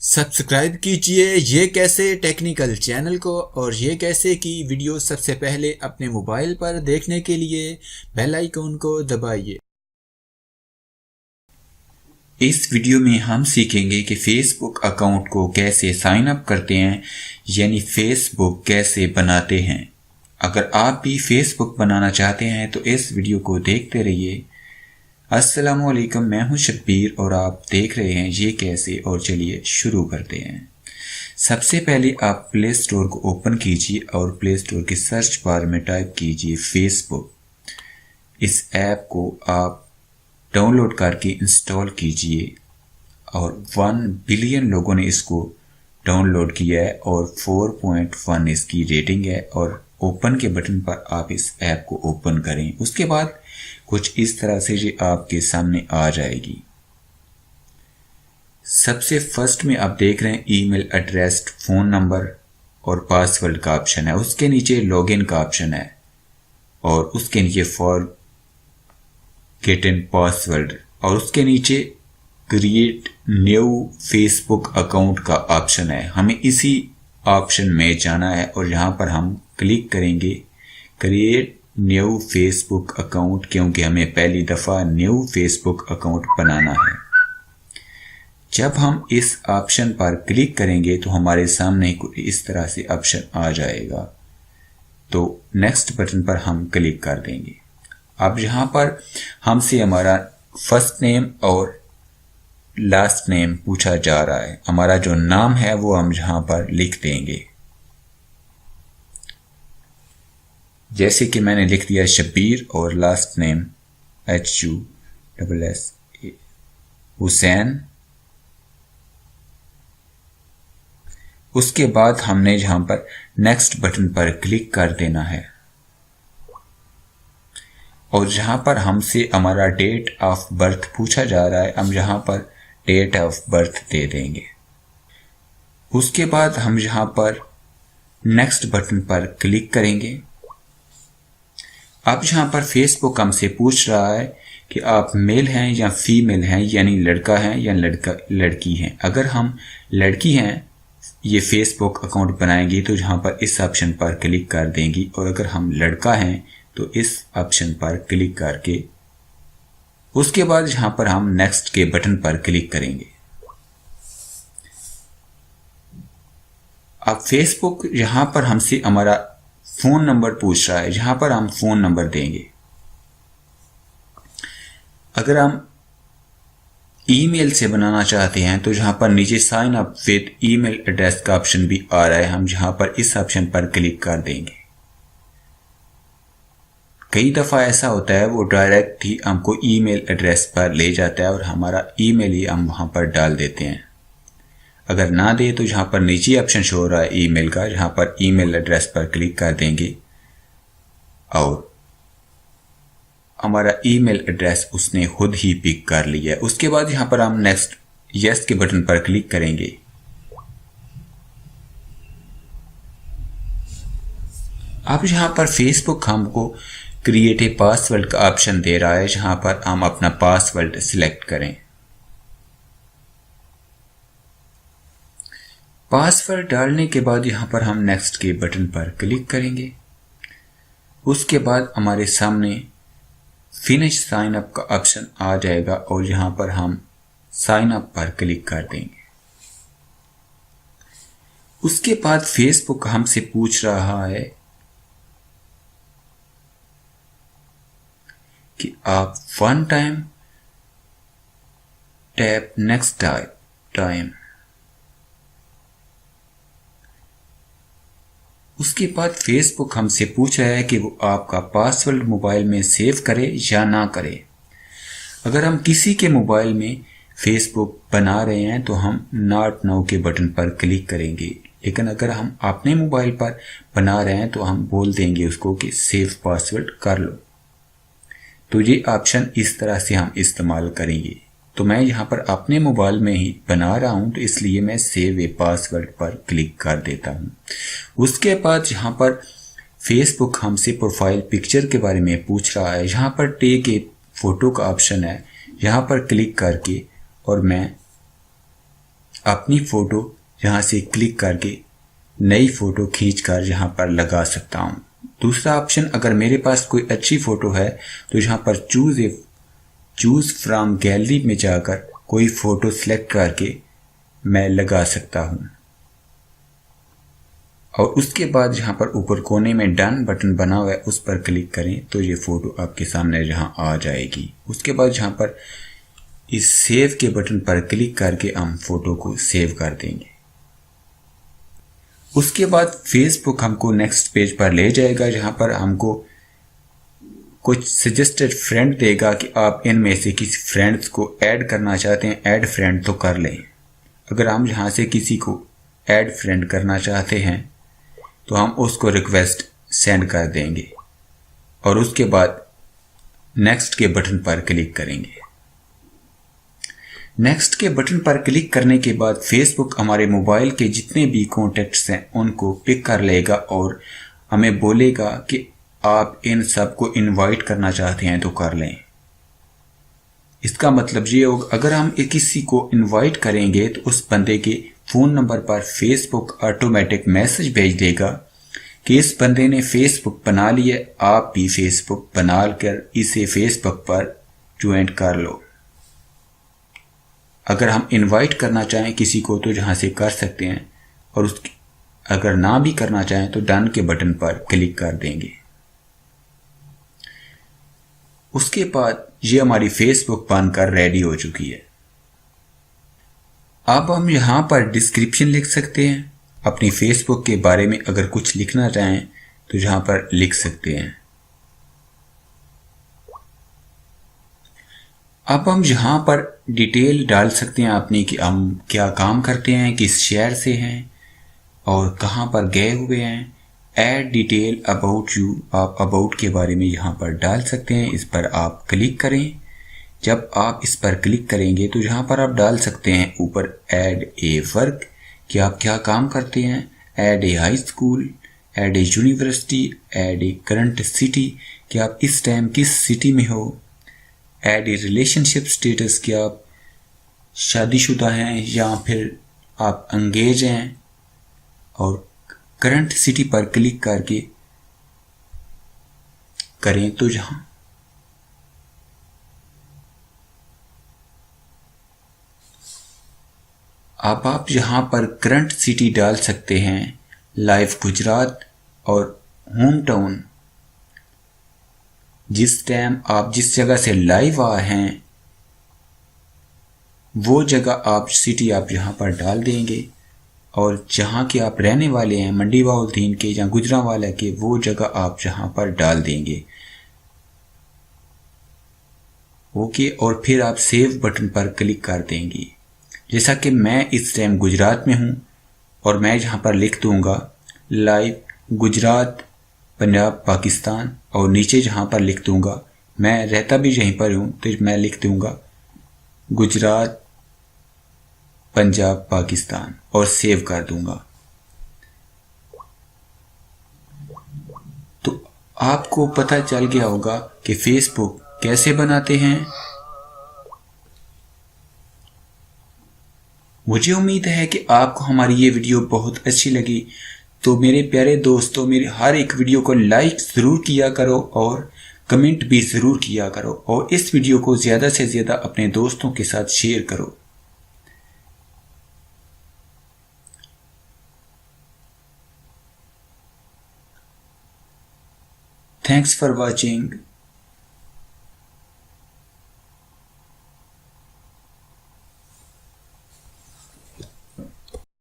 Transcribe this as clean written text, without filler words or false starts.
Subscribe कीजिए ये कैसे टेक्निकल चैनल को और ये कैसे की वीडियो सबसे पहले अपने मोबाइल पर देखने के लिए बेल आइकन को दबाइए। इस वीडियो में हम सीखेंगे कि फेसबुक अकाउंट को कैसे साइन अप करते हैं, यानी फेसबुक कैसे बनाते हैं। अगर आप भी फेसबुक बनाना चाहते हैं तो इस वीडियो को देखते रहिए। अस्सलामुअलैकुम, मैं हूं शब्बीर और आप देख रहे हैं ये कैसे। और चलिए शुरू करते हैं। सबसे पहले आप प्ले स्टोर को ओपन कीजिए और प्ले स्टोर के सर्च बार में टाइप कीजिए फेसबुक। इस ऐप को आप डाउनलोड करके इंस्टॉल कीजिए और 1 बिलियन लोगों ने इसको डाउनलोड किया है और 4.1 इसकी रेटिंग है। और ओपन के बटन पर आप इस ऐप को ओपन करें। उसके बाद कुछ इस तरह से ये आपके सामने आ जाएगी। सबसे फर्स्ट में आप देख रहे हैं ईमेल एड्रेस, फोन नंबर और पासवर्ड का ऑप्शन है। उसके नीचे लॉगिन का ऑप्शन है और उसके नीचे फॉर गेट इन पासवर्ड और उसके नीचे क्रिएट न्यू फेसबुक अकाउंट का ऑप्शन है। हमें इसी ऑप्शन में जाना है और यहाँ पर हम क्लिक करेंगे क्रिएट न्यू फेसबुक अकाउंट, क्योंकि हमें पहली दफ़ा न्यू फेसबुक अकाउंट बनाना है। जब हम इस ऑप्शन पर क्लिक करेंगे तो हमारे सामने इस तरह से ऑप्शन आ जाएगा। तो नेक्स्ट बटन पर हम क्लिक कर देंगे। अब यहाँ पर हमसे हमारा फर्स्ट नेम और लास्ट नेम पूछा जा रहा है। हमारा जो नाम है वो हम यहाँ पर लिख देंगे, जैसे कि मैंने लिख दिया शब्बीर और लास्ट नेम HUSS हुसैन। उसके बाद हमने यहाँ पर नेक्स्ट बटन पर क्लिक कर देना है और जहाँ पर हमसे हमारा डेट ऑफ बर्थ पूछा जा रहा है, हम यहाँ पर डेट ऑफ बर्थ दे देंगे। उसके बाद हम यहाँ पर नेक्स्ट बटन पर क्लिक करेंगे। अब यहाँ पर फेसबुक हमसे पूछ रहा है कि आप मेल हैं या फीमेल हैं, यानी लड़का हैं या लड़की हैं। अगर हम लड़की हैं ये फेसबुक अकाउंट बनाएंगे तो यहाँ पर इस ऑप्शन पर क्लिक कर देंगी और अगर हम लड़का हैं तो इस ऑप्शन पर क्लिक करके उसके बाद यहाँ पर हम नेक्स्ट के बटन पर क्लिक करेंगे। अब फेसबुक यहाँ पर हमसे हमारा फोन नंबर पूछ रहा है, यहाँ पर हम फोन नंबर देंगे। अगर हम ईमेल से बनाना चाहते हैं तो यहाँ पर नीचे sign up with email address का ऑप्शन भी आ रहा है, हम यहाँ पर इस ऑप्शन पर क्लिक कर देंगे। कई दफ़ा ऐसा होता है वो डायरेक्ट ही हमको ईमेल एड्रेस पर ले जाता है और हमारा ईमेल ही हम वहाँ पर डाल देते हैं। अगर ना दे तो यहाँ पर नीचे ऑप्शन शो हो रहा है ईमेल का, यहाँ पर ईमेल एड्रेस पर क्लिक कर देंगे और हमारा ईमेल एड्रेस उसने खुद ही पिक कर लिया है। उसके बाद यहाँ पर हम नेक्स्ट यस के बटन पर क्लिक करेंगे। अब यहाँ पर फेसबुक हमको क्रिएट ए पासवर्ड का ऑप्शन दे रहा है, जहाँ पर हम अपना पासवर्ड सिलेक्ट करें। पासवर्ड डालने के बाद यहाँ पर हम नेक्स्ट के बटन पर क्लिक करेंगे। उसके बाद हमारे सामने फिनिश साइन अप का ऑप्शन आ जाएगा और यहाँ पर हम साइन अप पर क्लिक कर देंगे। उसके बाद फेसबुक हमसे पूछ रहा है कि आप 1 टाइम टैप नेक्स्ट टाइम। उसके बाद फेसबुक हमसे पूछ रहा है कि वो आपका पासवर्ड मोबाइल में सेव करे या ना करे। अगर हम किसी के मोबाइल में फेसबुक बना रहे हैं तो हम नॉट नाउ के बटन पर क्लिक करेंगे, लेकिन अगर हम अपने मोबाइल पर बना रहे हैं तो हम बोल देंगे उसको कि सेव पासवर्ड कर लो। तो ये ऑप्शन इस तरह से हम इस्तेमाल करेंगे। तो मैं यहाँ पर अपने मोबाइल में ही बना रहा हूँ तो इसलिए मैं सेव ए पासवर्ड पर क्लिक कर देता हूँ। उसके बाद यहाँ पर फेसबुक हमसे प्रोफाइल पिक्चर के बारे में पूछ रहा है, यहाँ पर टेक ए फोटो का ऑप्शन है, यहाँ पर क्लिक करके और मैं अपनी फ़ोटो यहाँ से क्लिक करके नई फ़ोटो खींचकर यहाँ पर लगा सकता हूँ। दूसरा ऑप्शन, अगर मेरे पास कोई अच्छी फ़ोटो है तो यहाँ पर चूज़ फ्रॉम गैलरी में जाकर कोई फ़ोटो सेलेक्ट करके मैं लगा सकता हूँ। और उसके बाद यहाँ पर ऊपर कोने में डन बटन बना हुआ है, उस पर क्लिक करें तो ये फ़ोटो आपके सामने यहाँ आ जाएगी। उसके बाद यहाँ पर इस सेव के बटन पर क्लिक करके हम फ़ोटो को सेव कर देंगे। उसके बाद फेसबुक हमको नेक्स्ट पेज पर ले जाएगा, जहाँ पर हमको कुछ सजेस्टेड फ्रेंड देगा कि आप इनमें से किसी फ्रेंड्स को ऐड करना चाहते हैं, ऐड फ्रेंड तो कर लें। अगर हम यहाँ से किसी को ऐड फ्रेंड करना चाहते हैं तो हम उसको रिक्वेस्ट सेंड कर देंगे और उसके बाद नेक्स्ट के बटन पर क्लिक करेंगे। नेक्स्ट के बटन पर क्लिक करने के बाद फेसबुक हमारे मोबाइल के जितने भी कॉन्टैक्ट्स हैं उनको पिक कर लेगा और हमें बोलेगा कि आप इन सबको इनवाइट करना चाहते हैं तो कर लें। इसका मतलब ये होगा, अगर हम किसी को इनवाइट करेंगे तो उस बंदे के फ़ोन नंबर पर फेसबुक ऑटोमेटिक मैसेज भेज देगा कि इस बंदे ने फेसबुक बना लिया, आप भी फेसबुक बना कर इसे फेसबुक पर ज्वाइन कर लो। अगर हम इनवाइट करना चाहें किसी को तो जहाँ से कर सकते हैं, और अगर ना भी करना चाहें तो डन के बटन पर क्लिक कर देंगे। उसके बाद ये हमारी फेसबुक बनकर रेडी हो चुकी है। अब हम यहाँ पर डिस्क्रिप्शन लिख सकते हैं, अपनी फेसबुक के बारे में अगर कुछ लिखना चाहें तो यहाँ पर लिख सकते हैं। अब हम यहाँ पर डिटेल डाल सकते हैं अपनी कि हम क्या काम करते हैं, किस शहर से हैं और कहाँ पर गए हुए हैं। ऐड डिटेल अबाउट यू, आप अबाउट के बारे में यहाँ पर डाल सकते हैं। इस पर आप क्लिक करें। जब आप इस पर क्लिक करेंगे तो यहाँ पर आप डाल सकते हैं ऊपर ऐड ए वर्क, कि आप क्या काम करते हैं, add a high school, add a university, add a current city, कि आप इस टाइम किस सिटी में हो, ऐड ए रिलेशनशिप स्टेटस, कि आप शादीशुदा हैं या फिर आप एंगेज हैं, और करंट सिटी पर क्लिक करके करें तो जहां अब आप यहां पर करंट सिटी डाल सकते हैं, लाइव गुजरात, और होम टाउन, जिस टाइम आप जिस जगह से लाइव आए हैं वो जगह आप सिटी आप यहां पर डाल देंगे, और जहाँ के आप रहने वाले हैं मंडी बहाउद्दीन के या गुजरांवाला के, वो जगह आप यहाँ पर डाल देंगे। ओके, और फिर आप सेव बटन पर क्लिक कर देंगे। जैसा कि मैं इस टाइम गुजरात में हूँ और मैं यहाँ पर लिख दूंगा लाइव गुजरात पंजाब पाकिस्तान, और नीचे जहाँ पर लिख दूंगा, मैं रहता भी यहीं पर हूँ तो मैं लिख दूंगा गुजरात पंजाब पाकिस्तान और सेव कर दूंगा। तो आपको पता चल गया होगा कि फेसबुक कैसे बनाते हैं। मुझे उम्मीद है कि आपको हमारी ये वीडियो बहुत अच्छी लगी। तो मेरे प्यारे दोस्तों, मेरे हर एक वीडियो को लाइक ज़रूर किया करो और कमेंट भी ज़रूर किया करो, और इस वीडियो को ज़्यादा से ज़्यादा अपने दोस्तों के साथ शेयर करो। Thanks for watching.